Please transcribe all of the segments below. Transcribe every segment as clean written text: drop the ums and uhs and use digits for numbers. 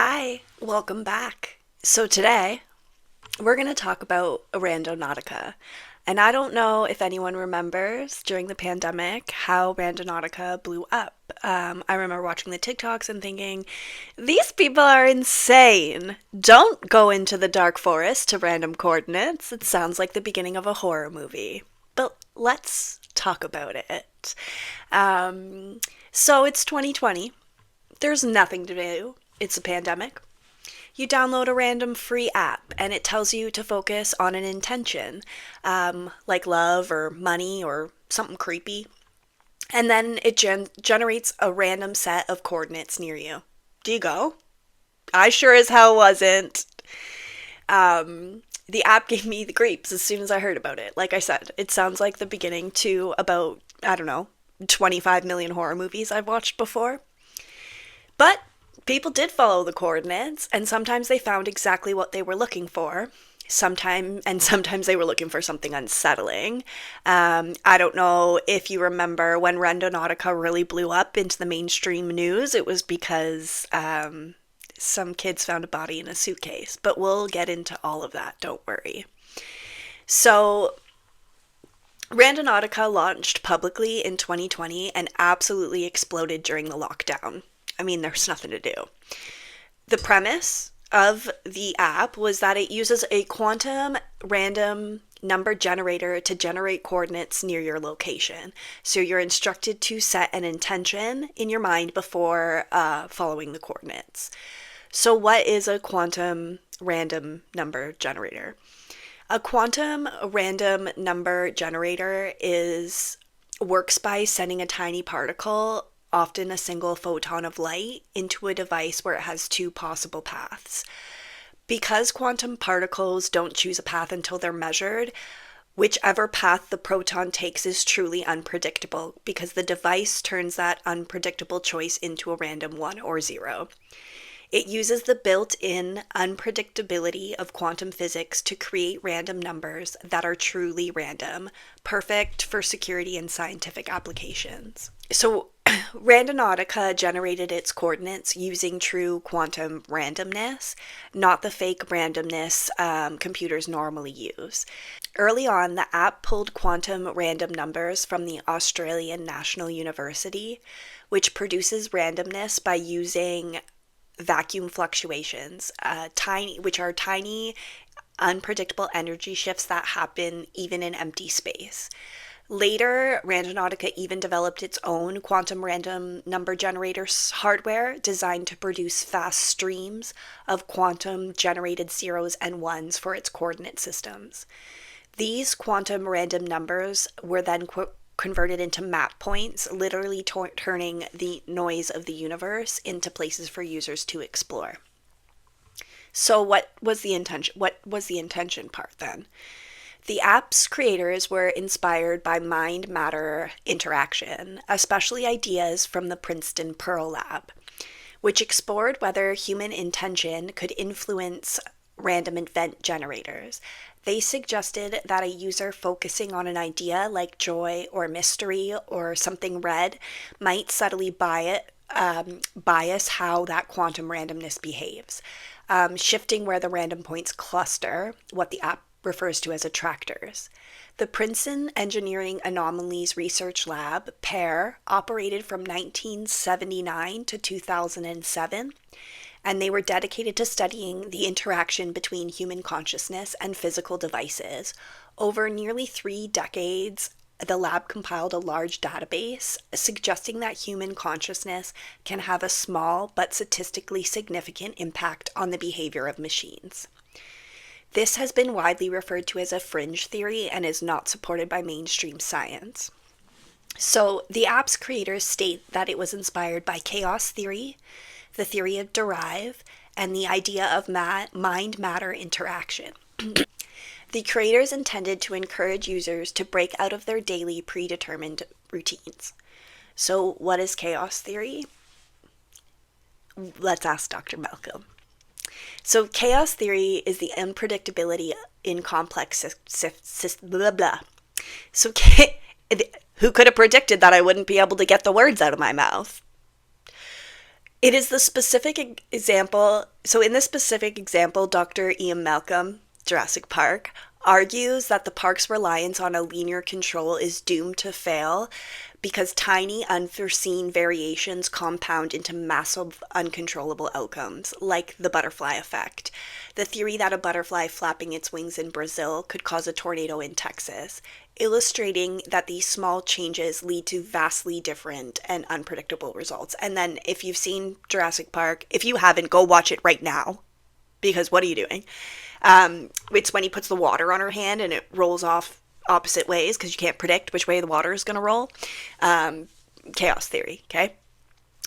Hi, welcome back. So today we're going to talk about Randonautica. And I don't know if anyone remembers during the pandemic how Randonautica blew up. I remember watching the TikToks and thinking, these people are insane. Don't go into the dark forest to random coordinates. It sounds like the beginning of a horror movie. But let's talk about it. So it's 2020. There's nothing to do. It's a pandemic. You download a random free app and it tells you to focus on an intention, like love or money or something creepy. And then it generates a random set of coordinates near you. Do you go? I sure as hell wasn't. The app gave me the creeps as soon as I heard about it. Like I said, it sounds like the beginning to about, I don't know, 25 million horror movies I've watched before. But people did follow the coordinates, and sometimes they found exactly what they were looking for. Sometimes they were looking for something unsettling. I don't know if you remember when Randonautica really blew up into the mainstream news. It was because some kids found a body in a suitcase, but we'll get into all of that, don't worry. So, Randonautica launched publicly in 2020 and absolutely exploded during the lockdown. I mean, there's nothing to do. The premise of the app was that it uses a quantum random number generator to generate coordinates near your location. So you're instructed to set an intention in your mind before following the coordinates. So what is a quantum random number generator? A quantum random number generator works by sending a tiny particle, often a single photon of light, into a device where it has two possible paths. Because quantum particles don't choose a path until they're measured, whichever path the proton takes is truly unpredictable because the device turns that unpredictable choice into a random 1 or 0. It uses the built-in unpredictability of quantum physics to create random numbers that are truly random, perfect for security and scientific applications. So, Randonautica generated its coordinates using true quantum randomness, not the fake randomness computers normally use. Early on, the app pulled quantum random numbers from the Australian National University, which produces randomness by using vacuum fluctuations, which are tiny, unpredictable energy shifts that happen even in empty space. Later, Randonautica even developed its own quantum random number generator hardware designed to produce fast streams of quantum generated zeros and ones for its coordinate systems. These quantum random numbers were then converted into map points, literally turning the noise of the universe into places for users to explore. So what was the intention? What was the intention part then? The app's creators were inspired by mind-matter interaction, especially ideas from the Princeton Pearl Lab, which explored whether human intention could influence random event generators. They suggested that a user focusing on an idea like joy or mystery or something red might subtly bias how that quantum randomness behaves, shifting where the random points cluster, what the app refers to as attractors. The Princeton Engineering Anomalies Research Lab, PAIR, operated from 1979 to 2007, and they were dedicated to studying the interaction between human consciousness and physical devices. Over nearly 3 decades, the lab compiled a large database suggesting that human consciousness can have a small but statistically significant impact on the behavior of machines. This has been widely referred to as a fringe theory and is not supported by mainstream science. So, the app's creators state that it was inspired by chaos theory, the theory of derive, and the idea of mind-matter interaction. The creators intended to encourage users to break out of their daily predetermined routines. So, what is chaos theory? Let's ask Dr. Malcolm. So chaos theory is the unpredictability in complex blah blah. So who could have predicted that I wouldn't be able to get the words out of my mouth? It is the specific example. So, in this specific example, Dr. Ian Malcolm, Jurassic Park, argues that the park's reliance on a linear control is doomed to fail because tiny, unforeseen variations compound into massive, uncontrollable outcomes, like the butterfly effect. The theory that a butterfly flapping its wings in Brazil could cause a tornado in Texas, illustrating that these small changes lead to vastly different and unpredictable results. And then, if you've seen Jurassic Park, if you haven't, go watch it right now, because what are you doing? It's when he puts the water on her hand and it rolls off opposite ways because you can't predict which way the water is going to roll. Chaos theory, okay?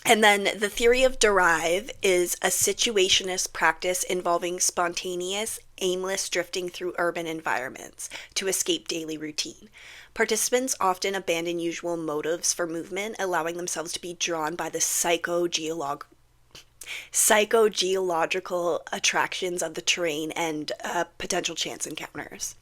And then the theory of derive is a situationist practice involving spontaneous, aimless drifting through urban environments to escape daily routine. Participants often abandon usual motives for movement, allowing themselves to be drawn by the psychogeological attractions of the terrain and potential chance encounters.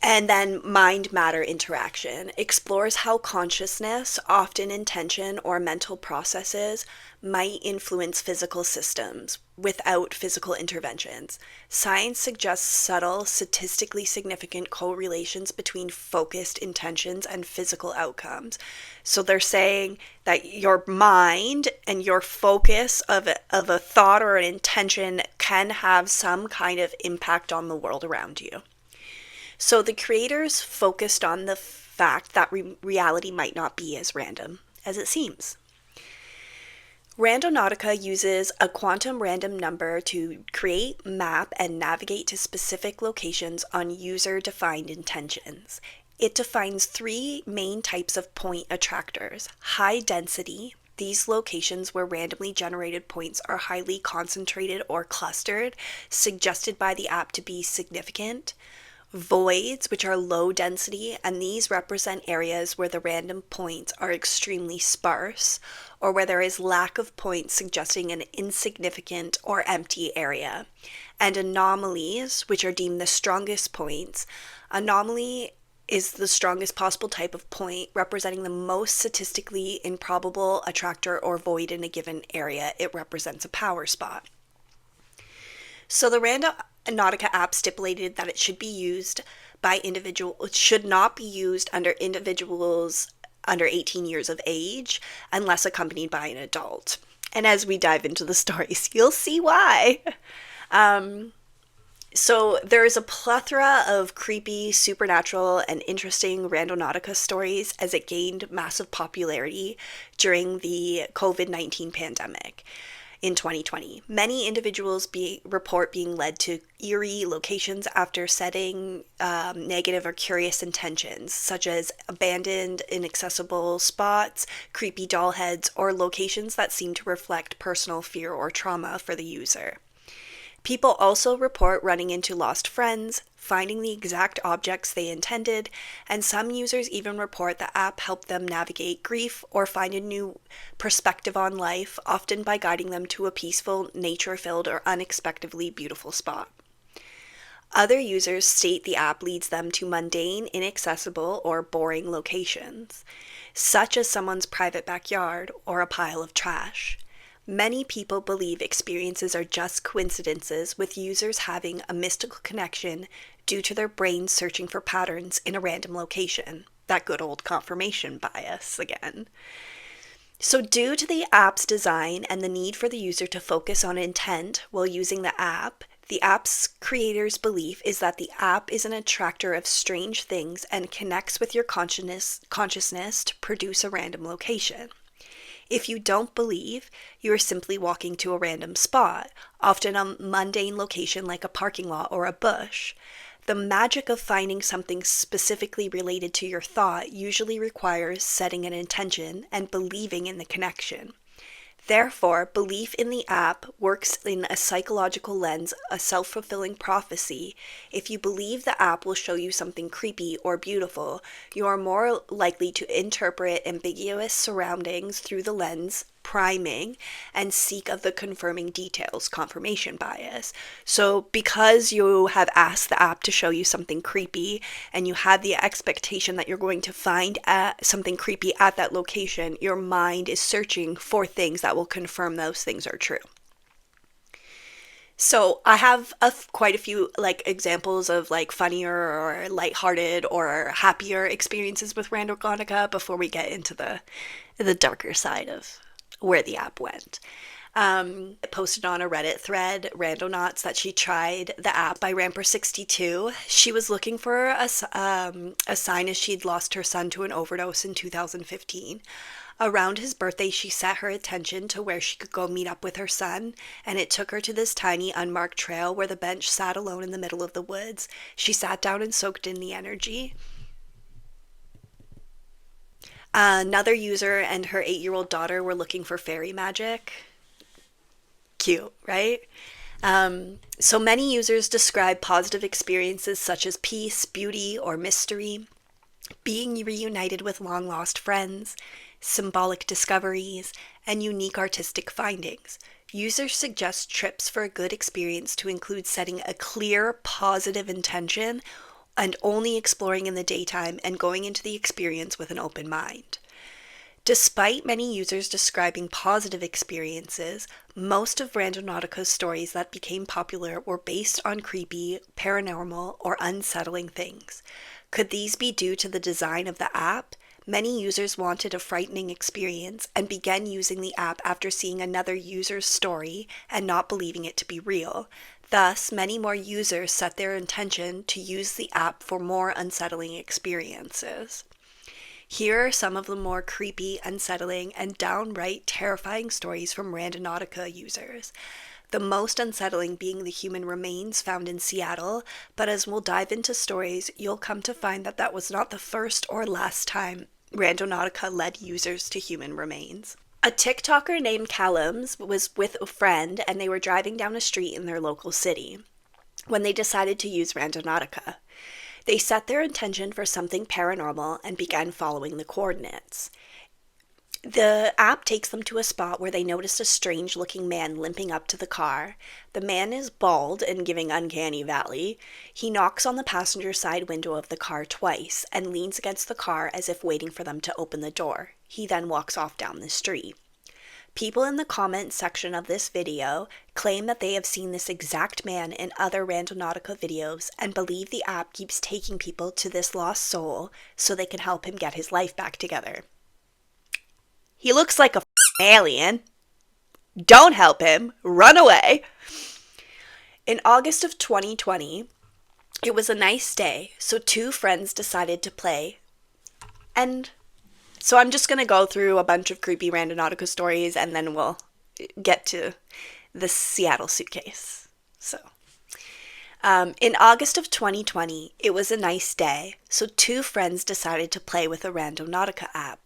And then mind matter interaction explores how consciousness, often intention or mental processes, might influence physical systems without physical interventions. Science suggests subtle, statistically significant correlations between focused intentions and physical outcomes. So they're saying that your mind and your focus of a thought or an intention can have some kind of impact on the world around you. So the creators focused on the fact that reality might not be as random as it seems. Randonautica uses a quantum random number to create, map, and navigate to specific locations on user-defined intentions. It defines three main types of point attractors: high density. These locations where randomly generated points are highly concentrated or clustered, suggested by the app to be significant. Voids, which are low density, and these represent areas where the random points are extremely sparse, or where there is lack of points suggesting an insignificant or empty area. And anomalies, which are deemed the strongest points. Anomaly is the strongest possible type of point, representing the most statistically improbable attractor or void in a given area. It represents a power spot. So the Randonautica app stipulated that it should be used by it should not be used under individuals under 18 years of age unless accompanied by an adult. And as we dive into the stories, you'll see why. So there is a plethora of creepy, supernatural, and interesting Randonautica stories as it gained massive popularity during the COVID-19 pandemic. In 2020, many individuals report being led to eerie locations after setting negative or curious intentions, such as abandoned, inaccessible spots, creepy doll heads, or locations that seem to reflect personal fear or trauma for the user. People also report running into lost friends, finding the exact objects they intended, and some users even report the app helped them navigate grief or find a new perspective on life, often by guiding them to a peaceful, nature-filled, or unexpectedly beautiful spot. Other users state the app leads them to mundane, inaccessible, or boring locations, such as someone's private backyard or a pile of trash. Many people believe experiences are just coincidences, with users having a mystical connection due to their brains searching for patterns in a random location. That good old confirmation bias again. So due to the app's design and the need for the user to focus on intent while using the app's creator's belief is that the app is an attractor of strange things and connects with your consciousness to produce a random location. If you don't believe, you are simply walking to a random spot, often a mundane location like a parking lot or a bush. The magic of finding something specifically related to your thought usually requires setting an intention and believing in the connection. Therefore, belief in the app works in a psychological lens, a self-fulfilling prophecy. If you believe the app will show you something creepy or beautiful, you are more likely to interpret ambiguous surroundings through the lens priming and seek of the confirming details, confirmation bias. So because you have asked the app to show you something creepy and you had the expectation that you're going to find something creepy at that location, your mind is searching for things that will confirm those things are true. So I have quite a few like examples of like funnier or lighthearted or happier experiences with Randonautica before we get into the darker side of where the app went. Posted on a Reddit thread, Randonauts, that she tried the app by Ramper62. She was looking for a sign as she'd lost her son to an overdose in 2015. Around his birthday, she set her attention to where she could go meet up with her son, and it took her to this tiny, unmarked trail where the bench sat alone in the middle of the woods. She sat down and soaked in the energy. Another user and her 8-year-old daughter were looking for fairy magic. Cute, right? So many users describe positive experiences such as peace, beauty, or mystery, being reunited with long-lost friends, symbolic discoveries, and unique artistic findings. Users suggest trips for a good experience to include setting a clear, positive intention and only exploring in the daytime and going into the experience with an open mind. Despite many users describing positive experiences, most of Randonautica's stories that became popular were based on creepy, paranormal, or unsettling things. Could these be due to the design of the app? Many users wanted a frightening experience and began using the app after seeing another user's story and not believing it to be real. Thus, many more users set their intention to use the app for more unsettling experiences. Here are some of the more creepy, unsettling, and downright terrifying stories from Randonautica users. The most unsettling being the human remains found in Seattle, but as we'll dive into stories, you'll come to find that that was not the first or last time Randonautica led users to human remains. A TikToker named Callums was with a friend and they were driving down a street in their local city when they decided to use Randonautica. They set their intention for something paranormal and began following the coordinates. The app takes them to a spot where they noticed a strange-looking man limping up to the car. The man is bald and giving uncanny valley. He knocks on the passenger side window of the car twice and leans against the car as if waiting for them to open the door. He then walks off down the street. People in the comment section of this video claim that they have seen this exact man in other Randonautica videos and believe the app keeps taking people to this lost soul so they can help him get his life back together. He looks like a alien. Don't help him. Run away. In August of 2020, it was a nice day, so two friends decided to play. And so I'm just going to go through a bunch of creepy Randonautica stories and then we'll get to the Seattle suitcase. In August of 2020, it was a nice day, so two friends decided to play with a Randonautica app.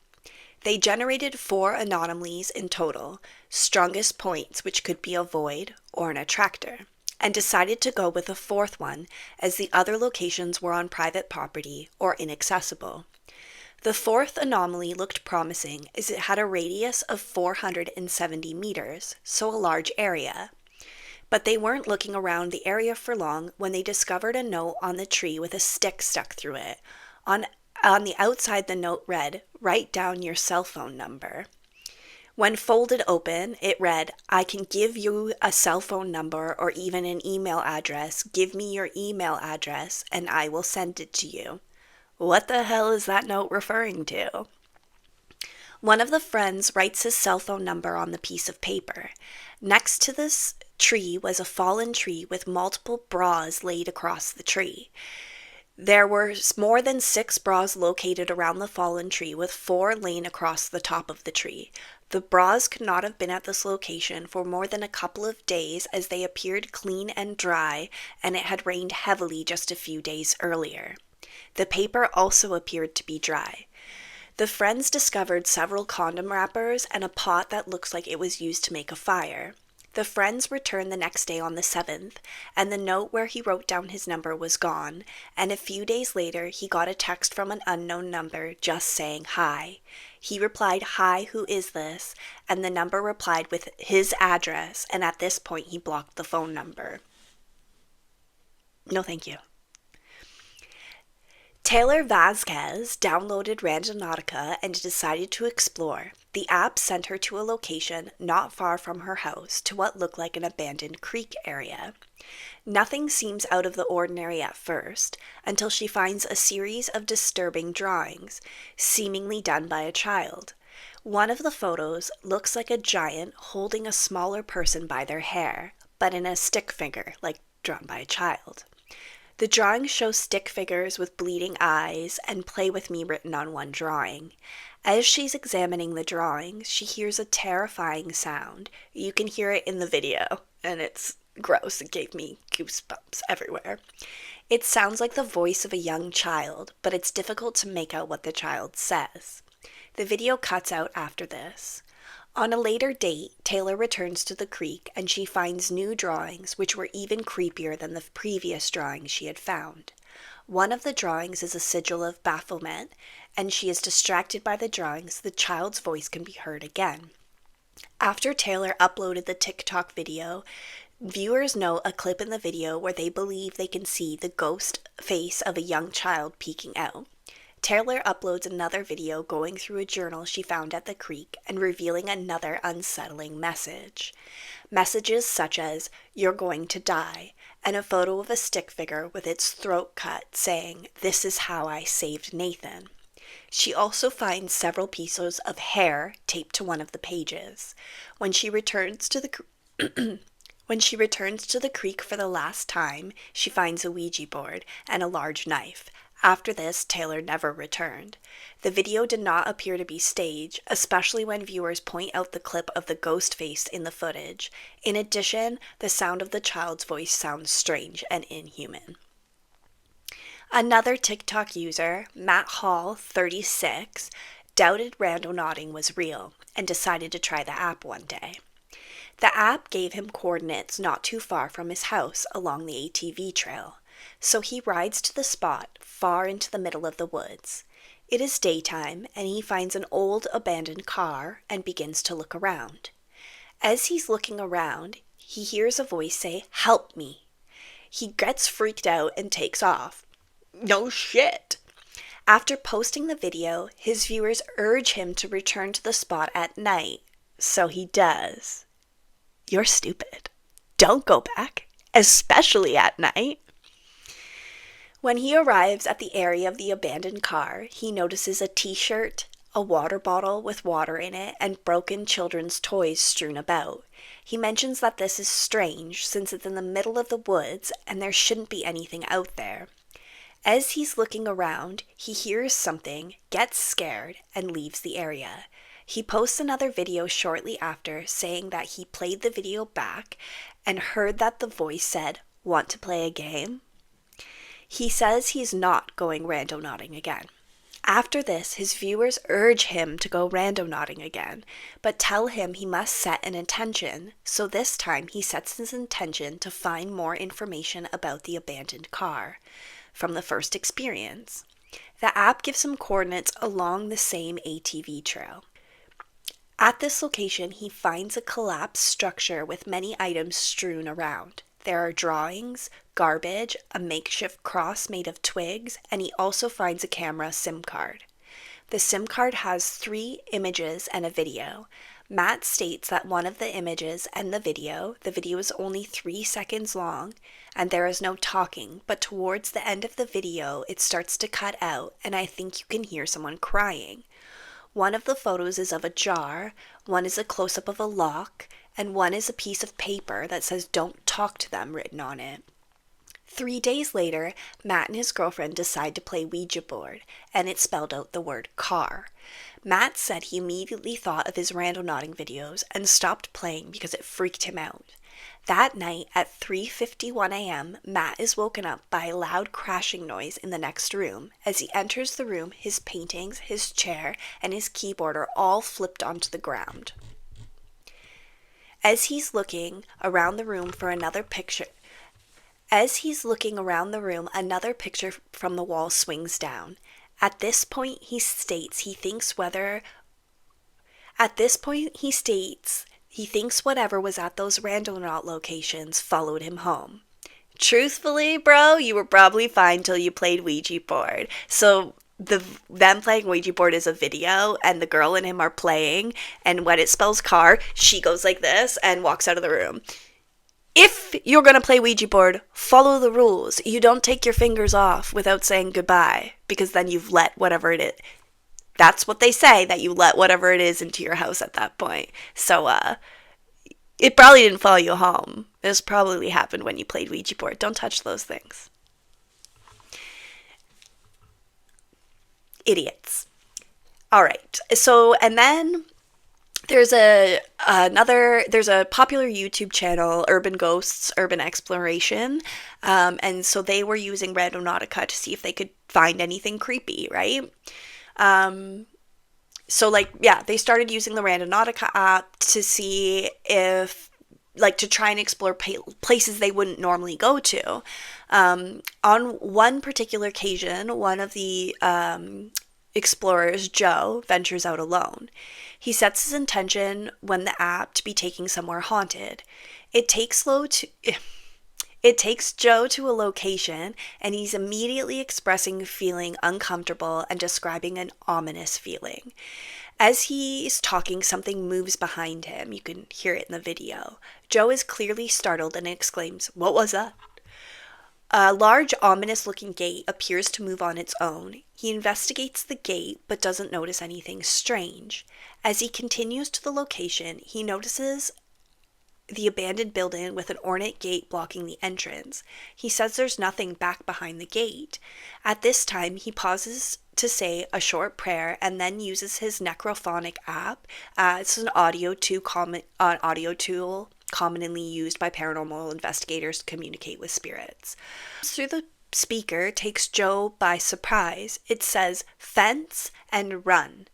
They generated 4 anomalies in total, strongest points which could be a void or an attractor, and decided to go with a 4th one as the other locations were on private property or inaccessible. The 4th anomaly looked promising as it had a radius of 470 meters, so a large area. But they weren't looking around the area for long when they discovered a note on the tree with a stick stuck through it. On the outside, the note read, "Write down your cell phone number." When folded open, it read, "I can give you a cell phone number or even an email address. Give me your email address and I will send it to you." What the hell is that note referring to? One of the friends writes his cell phone number on the piece of paper. Next to this tree was a fallen tree with multiple bras laid across the tree. There were more than 6 bras located around the fallen tree, with 4 laying across the top of the tree. The bras could not have been at this location for more than a couple of days as they appeared clean and dry, and it had rained heavily just a few days earlier. The paper also appeared to be dry. The friends discovered several condom wrappers and a pot that looks like it was used to make a fire. The friends returned the next day on the 7th, and the note where he wrote down his number was gone, and a few days later he got a text from an unknown number just saying hi. He replied, "Hi, who is this?" And the number replied with his address, and at this point he blocked the phone number. No thank you. Taylor Vasquez downloaded Randonautica and decided to explore. The app sent her to a location not far from her house to what looked like an abandoned creek area. Nothing seems out of the ordinary at first until she finds a series of disturbing drawings, seemingly done by a child. One of the photos looks like a giant holding a smaller person by their hair, but in a stick figure, like drawn by a child. The drawings show stick figures with bleeding eyes and "Play with me" written on one drawing. As she's examining the drawings, she hears a terrifying sound. You can hear it in the video, and it's gross. It gave me goosebumps everywhere. It sounds like the voice of a young child, but it's difficult to make out what the child says. The video cuts out after this. On a later date, Taylor returns to the creek and she finds new drawings which were even creepier than the previous drawings she had found. One of the drawings is a sigil of bafflement, and she is distracted by the drawings. The child's voice can be heard again. After Taylor uploaded the TikTok video, viewers note a clip in the video where they believe they can see the ghost face of a young child peeking out. Taylor uploads another video going through a journal she found at the creek and revealing another unsettling message. Messages such as, "You're going to die," and a photo of a stick figure with its throat cut saying, "This is how I saved Nathan." She also finds several pieces of hair taped to one of the pages. When she returns to the creek for the last time, she finds a Ouija board and a large knife. After this, Taylor never returned. The video did not appear to be staged, especially when viewers point out the clip of the ghost face in the footage. In addition, the sound of the child's voice sounds strange and inhuman. Another TikTok user, Matt Hall, 36, doubted randonauting was real and decided to try the app one day. The app gave him coordinates not too far from his house along the ATV trail. So he rides to the spot far into the middle of the woods. It is daytime, and he finds an old abandoned car and begins to look around. As he's looking around, he hears a voice say, "Help me." He gets freaked out and takes off. No shit. After posting the video, his viewers urge him to return to the spot at night. So he does. You're stupid. Don't go back, especially at night. When he arrives at the area of the abandoned car, he notices a t-shirt, a water bottle with water in it, and broken children's toys strewn about. He mentions that this is strange since it's in the middle of the woods and there shouldn't be anything out there. As he's looking around, he hears something, gets scared, and leaves the area. He posts another video shortly after saying that he played the video back and heard that the voice said, "Want to play a game?" He says he's not going randonauting again. After this, his viewers urge him to go randonauting again, but tell him he must set an intention, so this time he sets his intention to find more information about the abandoned car from the first experience. The app gives him coordinates along the same ATV trail. At this location, he finds a collapsed structure with many items strewn around. There are drawings, garbage, a makeshift cross made of twigs, and he also finds a camera SIM card. The SIM card has 3 images and a video. Matt states that one of the images and the video is only 3 seconds long, and there is no talking, but towards the end of the video, it starts to cut out, and I think you can hear someone crying. One of the photos is of a jar, one is a close-up of a lock, and one is a piece of paper that says "Don't talk to them" written on it. 3 days later, Matt and his girlfriend decide to play Ouija board, and it spelled out the word car. Matt said he immediately thought of his randonauting videos and stopped playing because it freaked him out. That night at 3:51 a.m., Matt is woken up by a loud crashing noise in the next room. As he enters the room, his paintings, his chair, and his keyboard are all flipped onto the ground. As he's looking around the room for another picture, As he's looking around the room, another picture from the wall swings down. At this point, he states he thinks whatever was at those Randonaut locations followed him home. Truthfully, bro, you were probably fine till you played Ouija board. So them playing Ouija board is a video, and the girl and him are playing, and when it spells car, she goes like this and walks out of the room. If you're going to play Ouija board, follow the rules. You don't take your fingers off without saying goodbye, because then you've let whatever it is. That's what they say, that you let whatever it is into your house at that point. So, it probably didn't follow you home. This probably happened when you played Ouija board. Don't touch those things. Idiots. All right. So, and then there's a popular YouTube channel, Urban Ghosts, Urban Exploration, and so they were using Randonautica to see if they could find anything creepy, right? So they started using the Randonautica app to see if, to try and explore places they wouldn't normally go to. On one particular occasion, one of the explorers, Joe, ventures out alone. He sets his intention when the app to be taking somewhere haunted. It takes Joe to a location, and he's immediately expressing feeling uncomfortable and describing an ominous feeling. As he's talking, something moves behind him. You can hear it in the video. Joe is clearly startled and exclaims, "What was that?" A large, ominous-looking gate appears to move on its own. He investigates the gate, but doesn't notice anything strange. As he continues to the location, he notices the abandoned building with an ornate gate blocking the entrance. He says there's nothing back behind the gate. At this time, he pauses to say a short prayer and then uses his necrophonic app. It's an audio tool commonly used by paranormal investigators to communicate with spirits. Through the speaker takes Joe by surprise. It says fence and run.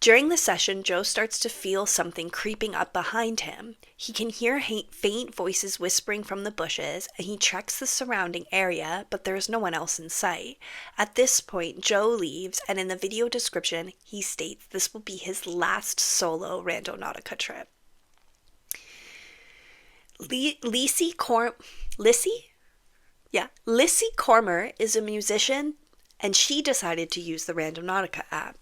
During the session, Joe starts to feel something creeping up behind him. He can hear faint voices whispering from the bushes, and he checks the surrounding area, but there is no one else in sight. At this point, Joe leaves, and in the video description, he states this will be his last solo Randonautica trip. Lissy Cormer is a musician, and she decided to use the Randonautica app.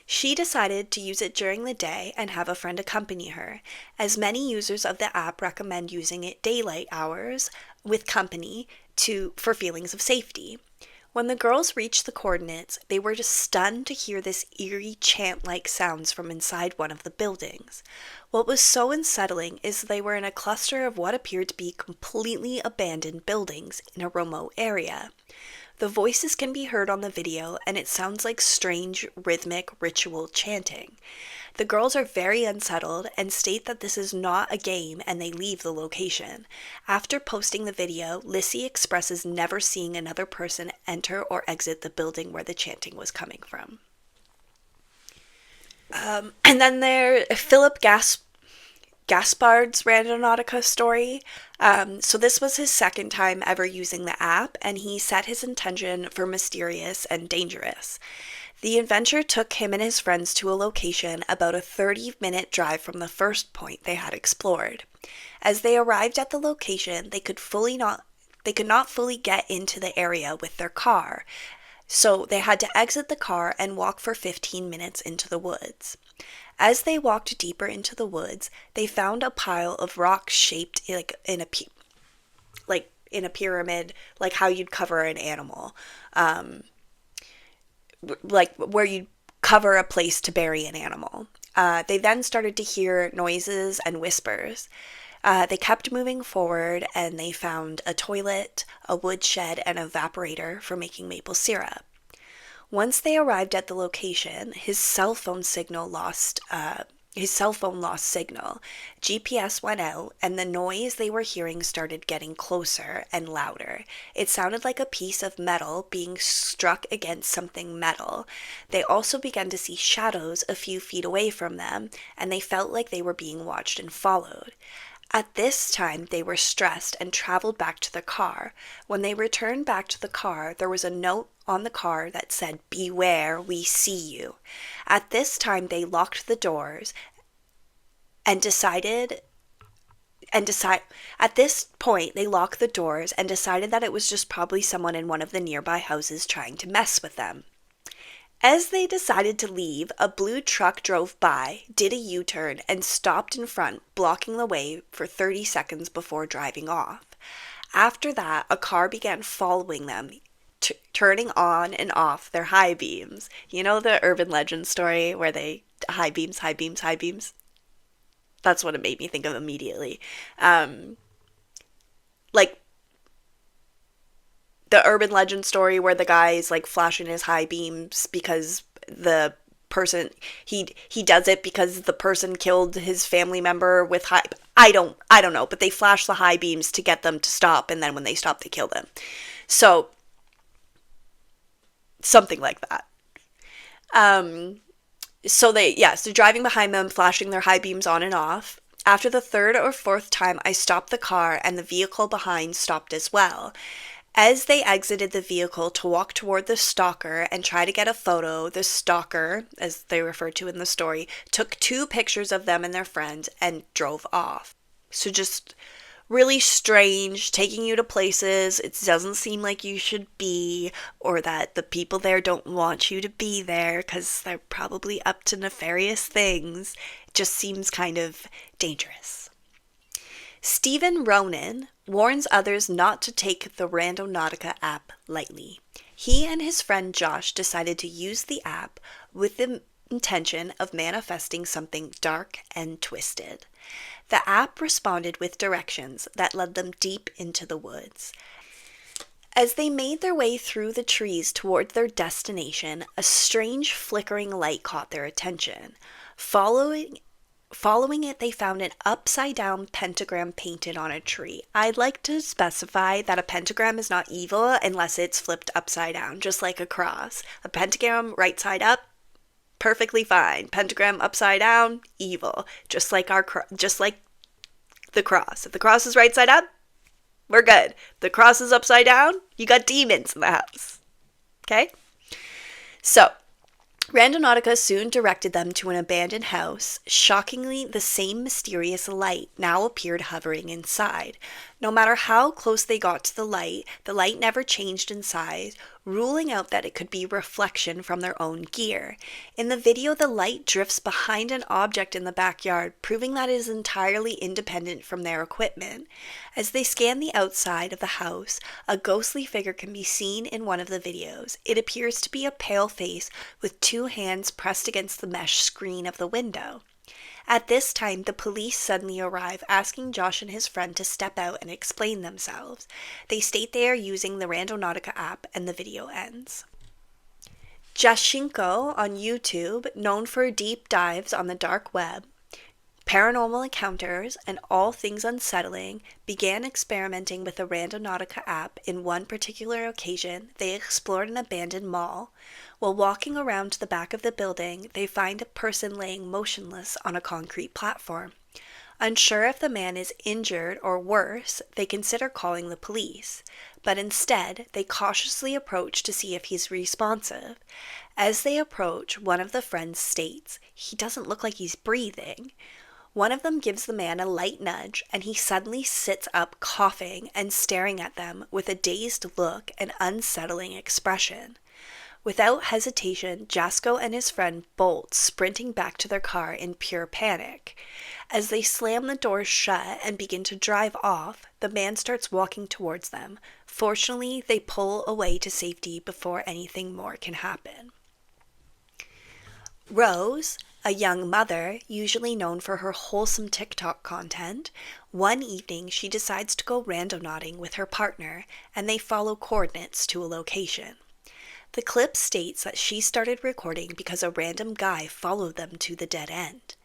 She decided to use it during the day and have a friend accompany her, as many users of the app recommend using it daylight hours with company for feelings of safety. When the girls reached the coordinates, they were just stunned to hear this eerie chant-like sounds from inside one of the buildings. What was so unsettling is they were in a cluster of what appeared to be completely abandoned buildings in a remote area. The voices can be heard on the video, and it sounds like strange, rhythmic, ritual chanting. The girls are very unsettled and state that this is not a game, and they leave the location. After posting the video, Lissy expresses never seeing another person enter or exit the building where the chanting was coming from. And then there, Philip Gaspard's Randonautica story. So this was his second time ever using the app, and he set his intention for mysterious and dangerous. The adventure took him and his friends to a location about a 30-minute drive from the first point they had explored. As they arrived at the location, they could not fully get into the area with their car, so they had to exit the car and walk for 15 minutes into the woods. As they walked deeper into the woods, they found a pile of rocks shaped in a pyramid, like how you'd cover an animal, like where you'd cover a place to bury an animal. They then started to hear noises and whispers. They kept moving forward, and they found a toilet, a woodshed, and an evaporator for making maple syrup. Once they arrived at the location, his cell phone signal lost His cell phone lost signal. GPS went out, and the noise they were hearing started getting closer and louder. It sounded like a piece of metal being struck against something metal. They also began to see shadows a few feet away from them, and they felt like they were being watched and followed. At this time, they were stressed and traveled back to the car. When they returned back to the car, there was a note on the car that said, "Beware, we see you." At this time, they locked the doors and decided at this point they locked the doors and decided that it was just probably someone in one of the nearby houses trying to mess with them. As they decided to leave, a blue truck drove by, did a U-turn, and stopped in front, blocking the way for 30 seconds before driving off. After that, a car began following them, turning on and off their high beams. You know the urban legend story where they high beams, high beams, high beams? That's what it made me think of immediately. Like the urban legend story where the guy is like flashing his high beams because the person he does it because the person killed his family member with high. I don't know, but they flash the high beams to get them to stop, and then when they stop, they kill them. So something like that. So driving behind them, flashing their high beams on and off. After the third or fourth time, I stopped the car, and the vehicle behind stopped as well. As they exited the vehicle to walk toward the stalker and try to get a photo, the stalker, as they refer to in the story, took 2 pictures of them and their friend and drove off. So just really strange, taking you to places it doesn't seem like you should be, or that the people there don't want you to be there because they're probably up to nefarious things. It just seems kind of dangerous. Stephen Ronan warns others not to take the Randonautica app lightly. He and his friend Josh decided to use the app with the intention of manifesting something dark and twisted. The app responded with directions that led them deep into the woods. As they made their way through the trees toward their destination, a strange flickering light caught their attention. Following it, they found an upside-down pentagram painted on a tree. I'd like to specify that a pentagram is not evil unless it's flipped upside down, just like a cross. A pentagram right side up, perfectly fine. Pentagram upside down, evil. Just like the cross. If the cross is right side up, we're good. If the cross is upside down, you got demons in the house. Okay? So, Randonautica soon directed them to an abandoned house. Shockingly, the same mysterious light now appeared hovering inside. No matter how close they got to the light never changed in size, ruling out that it could be reflection from their own gear. In the video, the light drifts behind an object in the backyard, proving that it is entirely independent from their equipment. As they scan the outside of the house, a ghostly figure can be seen in one of the videos. It appears to be a pale face with 2 hands pressed against the mesh screen of the window. At this time, the police suddenly arrive, asking Josh and his friend to step out and explain themselves. They state they are using the Randonautica app, and the video ends. Jashinko on YouTube, known for deep dives on the dark web, paranormal encounters, and all things unsettling, began experimenting with the Randonautica app. In one particular occasion, they explored an abandoned mall. While walking around to the back of the building, they find a person laying motionless on a concrete platform. Unsure if the man is injured or worse, they consider calling the police, but instead, they cautiously approach to see if he's responsive. As they approach, one of the friends states, "He doesn't look like he's breathing." One of them gives the man a light nudge, and he suddenly sits up coughing and staring at them with a dazed look and unsettling expression. Without hesitation, Jasko and his friend bolt, sprinting back to their car in pure panic. As they slam the doors shut and begin to drive off, the man starts walking towards them. Fortunately, they pull away to safety before anything more can happen. Rose, a young mother, usually known for her wholesome TikTok content, one evening she decides to go randonauting with her partner, and they follow coordinates to a location. The clip states that she started recording because a random guy followed them to the dead end.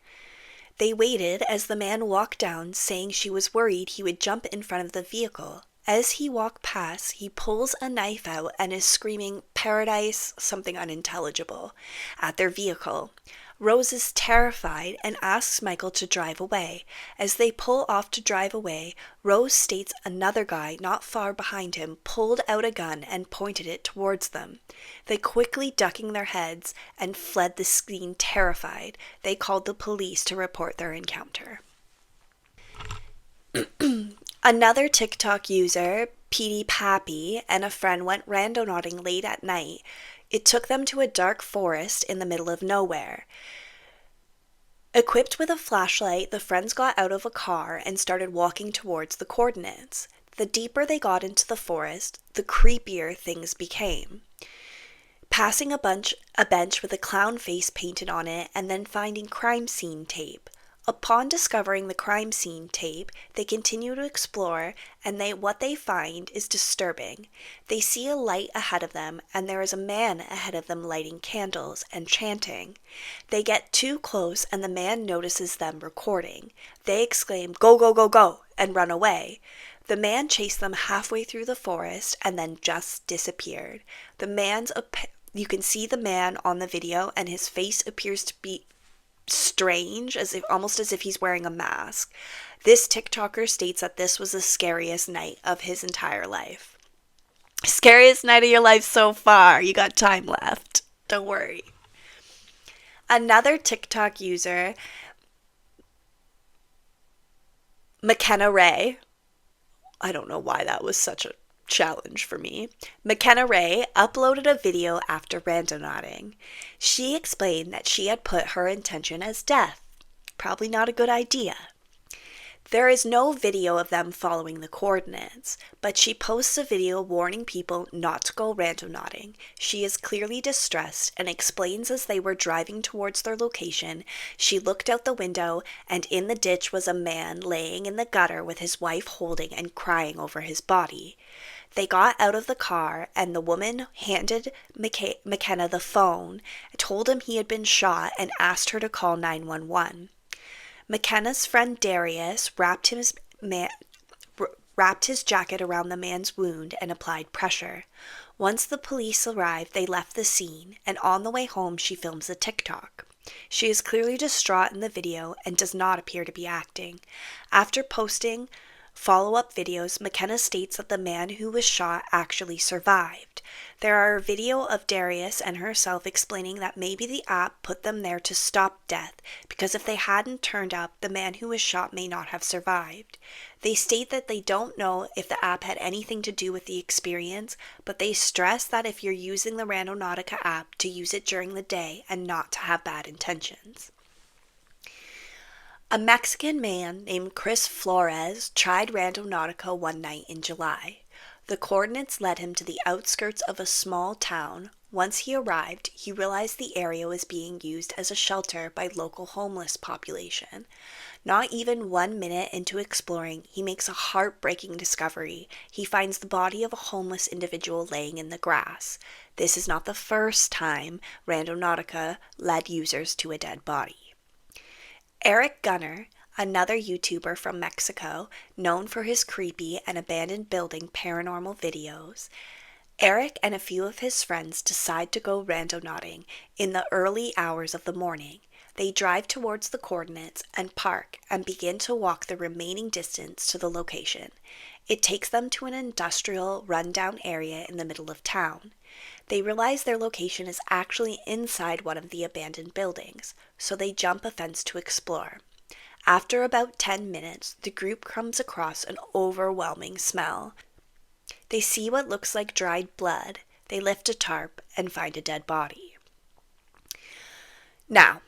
They waited as the man walked down, saying she was worried he would jump in front of the vehicle. As he walked past, he pulls a knife out and is screaming "Paradise," something unintelligible, at their vehicle. Rose is terrified and asks Michael to drive away. As they pull off to drive away, Rose states another guy not far behind him pulled out a gun and pointed it towards them. They quickly ducking their heads and fled the scene terrified. They called the police to report their encounter. Another TikTok user, Petey Pappy, and a friend went randonauting late at night. It took them to a dark forest in the middle of nowhere. Equipped with a flashlight, the friends got out of a car and started walking towards the coordinates. The deeper they got into the forest, the creepier things became. Passing a bench with a clown face painted on it, and then finding crime scene tape. Upon discovering the crime scene tape, they continue to explore, and what they find is disturbing. They see a light ahead of them, and there is a man ahead of them lighting candles and chanting. They get too close, and the man notices them recording. They exclaim, "Go, go, go, go," and run away. The man chased them halfway through the forest and then just disappeared. You can see the man on the video, and his face appears to be strange, almost as if he's wearing a mask. This TikToker states that this was the scariest night of his entire life. Scariest night of your life so far. You got time left. Don't worry. Another TikTok user, McKenna Ray. I don't know why that was such a challenge for me. McKenna Ray uploaded a video after randonauting. She explained that she had put her intention as death. Probably not a good idea. There is no video of them following the coordinates, but she posts a video warning people not to go randonauting. She is clearly distressed and explains as they were driving towards their location, she looked out the window and in the ditch was a man laying in the gutter with his wife holding and crying over his body. They got out of the car and the woman handed McKenna the phone, told him he had been shot and asked her to call 911. McKenna's friend Darius wrapped his jacket around the man's wound and applied pressure. Once the police arrived, they left the scene, and on the way home she films a TikTok. She is clearly distraught in the video and does not appear to be acting. After posting follow-up videos, McKenna states that the man who was shot actually survived. There are a video of Darius and herself explaining that maybe the app put them there to stop death, because if they hadn't turned up, the man who was shot may not have survived. They state that they don't know if the app had anything to do with the experience, but they stress that if you're using the Randonautica app, to use it during the day and not to have bad intentions. A Mexican man named Chris Flores tried Randonautica one night in July. The coordinates led him to the outskirts of a small town. Once he arrived, he realized the area was being used as a shelter by local homeless population. Not even 1 minute into exploring, he makes a heartbreaking discovery. He finds the body of a homeless individual laying in the grass. This is not the first time Randonautica led users to a dead body. Eric Gunner, another YouTuber from Mexico, known for his creepy and abandoned building paranormal videos, Eric and a few of his friends decide to go randonauting in the early hours of the morning. They drive towards the coordinates and park and begin to walk the remaining distance to the location. It takes them to an industrial, rundown area in the middle of town. They realize their location is actually inside one of the abandoned buildings, so they jump a fence to explore. After about 10 minutes, the group comes across an overwhelming smell. They see what looks like dried blood. They lift a tarp and find a dead body. Now,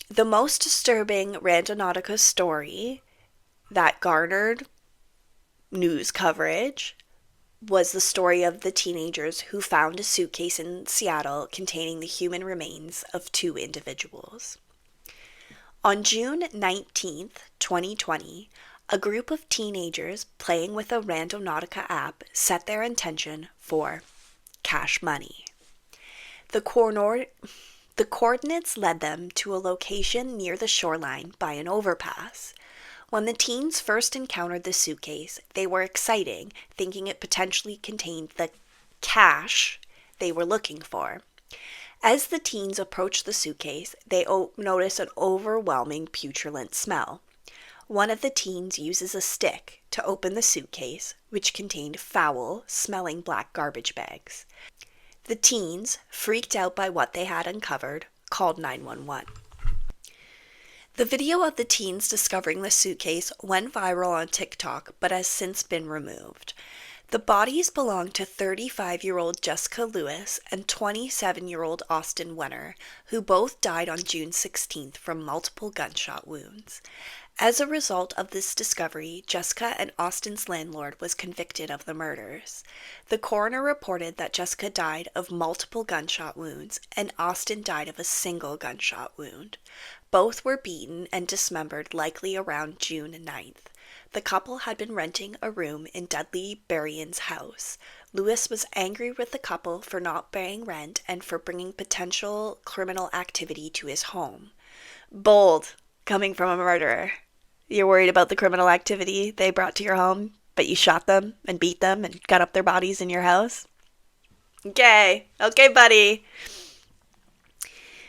the most disturbing Randonautica story that garnered news coverage was the story of the teenagers who found a suitcase in Seattle containing the human remains of 2 individuals. On June 19th, 2020, a group of teenagers playing with a Randonautica app set their intention for cash money. The The coordinates led them to a location near the shoreline by an overpass. When the teens first encountered the suitcase, they were excited, thinking it potentially contained the cash they were looking for. As the teens approached the suitcase, they noticed an overwhelming putrid smell. One of the teens uses a stick to open the suitcase, which contained foul-smelling black garbage bags. The teens, freaked out by what they had uncovered, called 911. The video of the teens discovering the suitcase went viral on TikTok, but has since been removed. The bodies belong to 35-year-old Jessica Lewis and 27-year-old Austin Wenner, who both died on June 16th from multiple gunshot wounds. As a result of this discovery, Jessica and Austin's landlord was convicted of the murders. The coroner reported that Jessica died of multiple gunshot wounds and Austin died of a single gunshot wound. Both were beaten and dismembered likely around June 9th. The couple had been renting a room in Dudley Berrien's house. Lewis was angry with the couple for not paying rent and for bringing potential criminal activity to his home. Bold, coming from a murderer. You're worried about the criminal activity they brought to your home, but you shot them and beat them and got up their bodies in your house? Okay, buddy.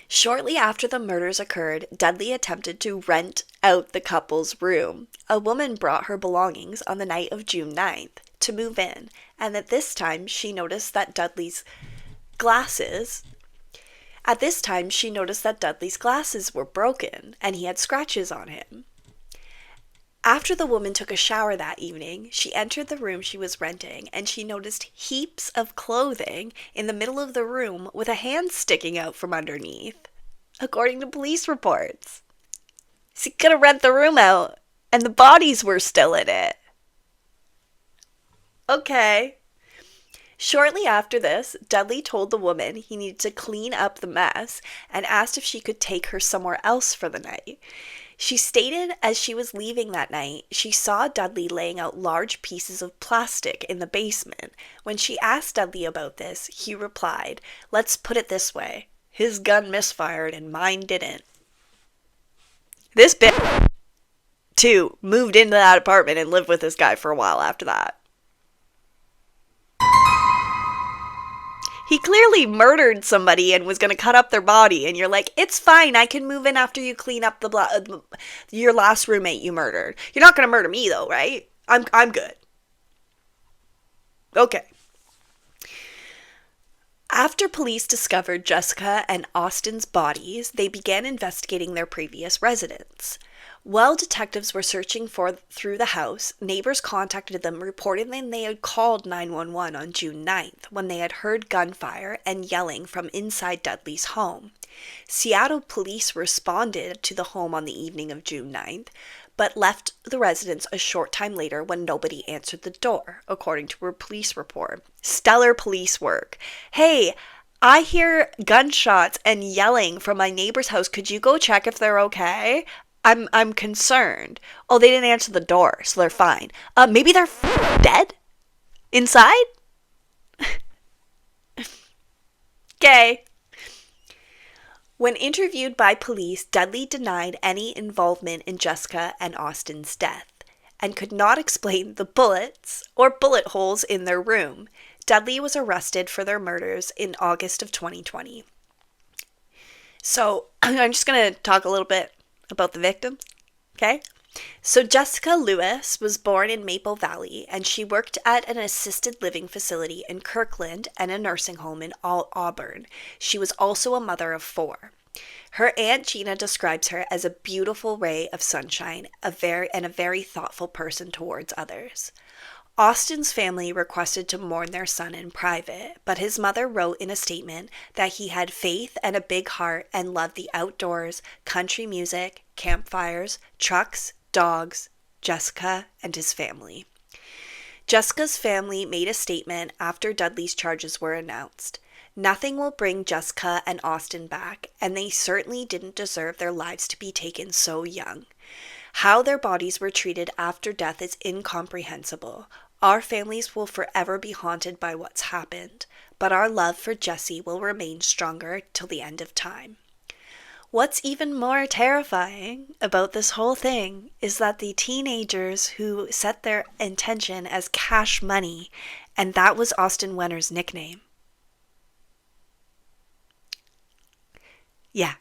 Shortly after the murders occurred, Dudley attempted to rent out the couple's room. A woman brought her belongings on the night of June 9th to move in, and at this time she noticed that Dudley's glasses were broken and he had scratches on him. After the woman took a shower that evening, she entered the room she was renting and she noticed heaps of clothing in the middle of the room with a hand sticking out from underneath, according to police reports. She could have rent the room out and the bodies were still in it. Okay. Shortly after this, Dudley told the woman he needed to clean up the mess and asked if she could take her somewhere else for the night. She stated as she was leaving that night, she saw Dudley laying out large pieces of plastic in the basement. When she asked Dudley about this, he replied, "Let's put it this way. His gun misfired and mine didn't." This bitch, too, moved into that apartment and lived with this guy for a while after that. He clearly murdered somebody and was going to cut up their body, and you're like, it's fine, I can move in after you clean up your last roommate you murdered. You're not going to murder me, though, right? I'm good. Okay. After police discovered Jessica and Austin's bodies, they began investigating their previous residence. While detectives were searching through the house, neighbors contacted them reporting that they had called 911 on June 9th when they had heard gunfire and yelling from inside Dudley's home. Seattle police responded to the home on the evening of June 9th, but left the residence a short time later when nobody answered the door, according to a police report. Stellar police work. Hey, I hear gunshots and yelling from my neighbor's house. Could you go check if they're okay? I'm concerned. Oh, they didn't answer the door, so they're fine. Maybe they're dead? Inside? Okay. When interviewed by police, Dudley denied any involvement in Jessica and Austin's death and could not explain the bullets or bullet holes in their room. Dudley was arrested for their murders in August of 2020. So, I'm just going to talk a little bit about the victims, okay? So Jessica Lewis was born in Maple Valley, and she worked at an assisted living facility in Kirkland and a nursing home in Auburn. She was also a mother of 4. Her Aunt Gina describes her as a beautiful ray of sunshine, a very thoughtful person towards others. Austin's family requested to mourn their son in private, but his mother wrote in a statement that he had faith and a big heart and loved the outdoors, country music, campfires, trucks, dogs, Jessica, and his family. Jessica's family made a statement after Dudley's charges were announced. Nothing will bring Jessica and Austin back, and they certainly didn't deserve their lives to be taken so young. How their bodies were treated after death is incomprehensible. Our families will forever be haunted by what's happened. but our love for Jesse will remain stronger till the end of time. What's even more terrifying about this whole thing is that the teenagers who set their intention as Cash Money, and that was Austin Wenner's nickname. Yeah.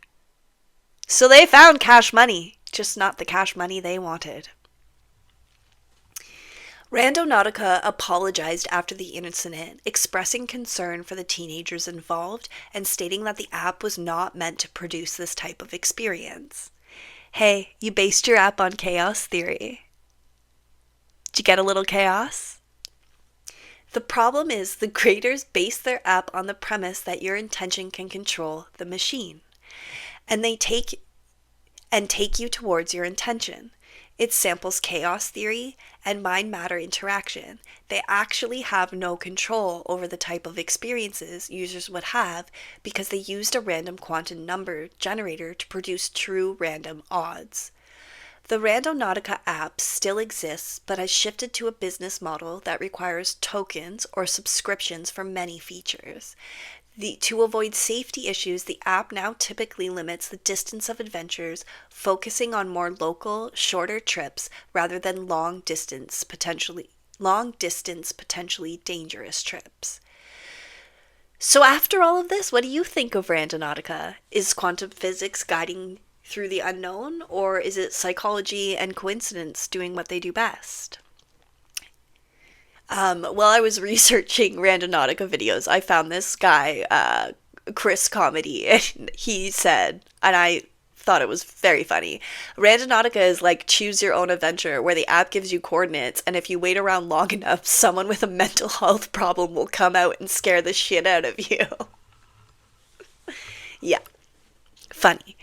So they found Cash Money, just not the Cash Money they wanted. Randonautica apologized after the incident, expressing concern for the teenagers involved and stating that the app was not meant to produce this type of experience. Hey, you based your app on chaos theory. Did you get a little chaos? The problem is the creators base their app on the premise that your intention can control the machine, and they take you towards your intention. It samples chaos theory and mind-matter interaction. They actually have no control over the type of experiences users would have because they used a random quantum number generator to produce true random odds. The Randonautica app still exists, but has shifted to a business model that requires tokens or subscriptions for many features. To avoid safety issues, the app now typically limits the distance of adventures, focusing on more local, shorter trips rather than long distance, potentially dangerous trips. So after all of this, what do you think of Randonautica? Is quantum physics guiding through the unknown, or is it psychology and coincidence doing what they do best? While I was researching Randonautica videos, I found this guy, Chris Comedy, and he said, and I thought it was very funny, Randonautica is like choose your own adventure, where the app gives you coordinates, and if you wait around long enough, someone with a mental health problem will come out and scare the shit out of you. Yeah, funny.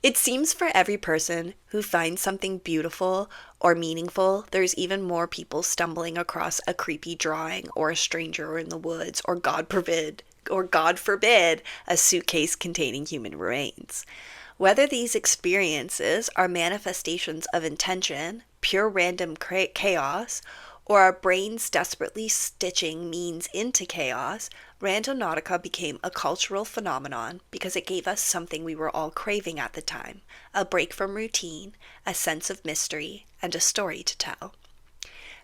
It seems for every person who finds something beautiful or meaningful, there's even more people stumbling across a creepy drawing or a stranger in the woods or God forbid, a suitcase containing human remains. Whether these experiences are manifestations of intention, pure random chaos, or our brains desperately stitching means into chaos, Randonautica became a cultural phenomenon because it gave us something we were all craving at the time, a break from routine, a sense of mystery, and a story to tell.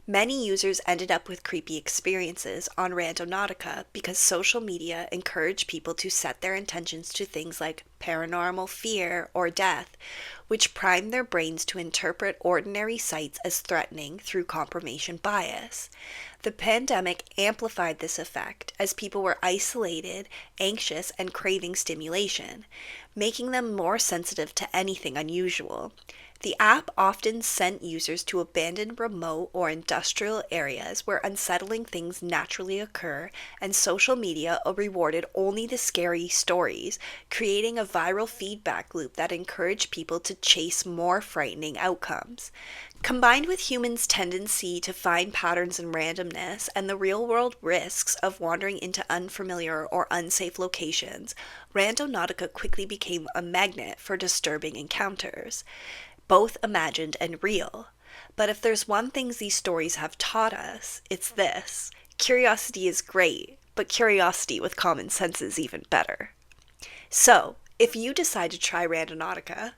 Many users ended up with creepy experiences on Randonautica because social media encouraged people to set their intentions to things like paranormal fear or death, which primed their brains to interpret ordinary sights as threatening through confirmation bias. The pandemic amplified this effect as people were isolated, anxious, and craving stimulation, making them more sensitive to anything unusual. The app often sent users to abandoned remote or industrial areas where unsettling things naturally occur, and social media rewarded only the scary stories, creating a viral feedback loop that encouraged people to chase more frightening outcomes. Combined with humans' tendency to find patterns in randomness and the real-world risks of wandering into unfamiliar or unsafe locations, Randonautica quickly became a magnet for disturbing encounters, both imagined and real. But if there's one thing these stories have taught us, it's this: curiosity is great, but curiosity with common sense is even better. So, if you decide to try Randonautica,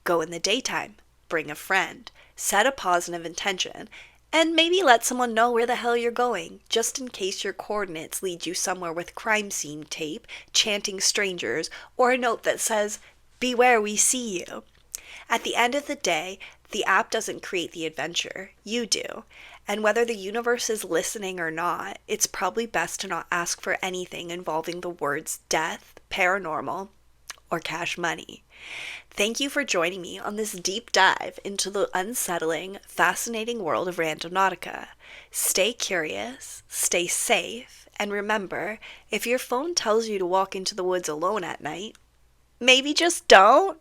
go in the daytime, bring a friend, set a positive intention, and maybe let someone know where the hell you're going, just in case your coordinates lead you somewhere with crime scene tape, chanting strangers, or a note that says, "Beware, we see you." At the end of the day, the app doesn't create the adventure, you do. And whether the universe is listening or not, it's probably best to not ask for anything involving the words death, paranormal, or cash money. Thank you for joining me on this deep dive into the unsettling, fascinating world of Randonautica. Stay curious, stay safe, and remember, if your phone tells you to walk into the woods alone at night, maybe just don't.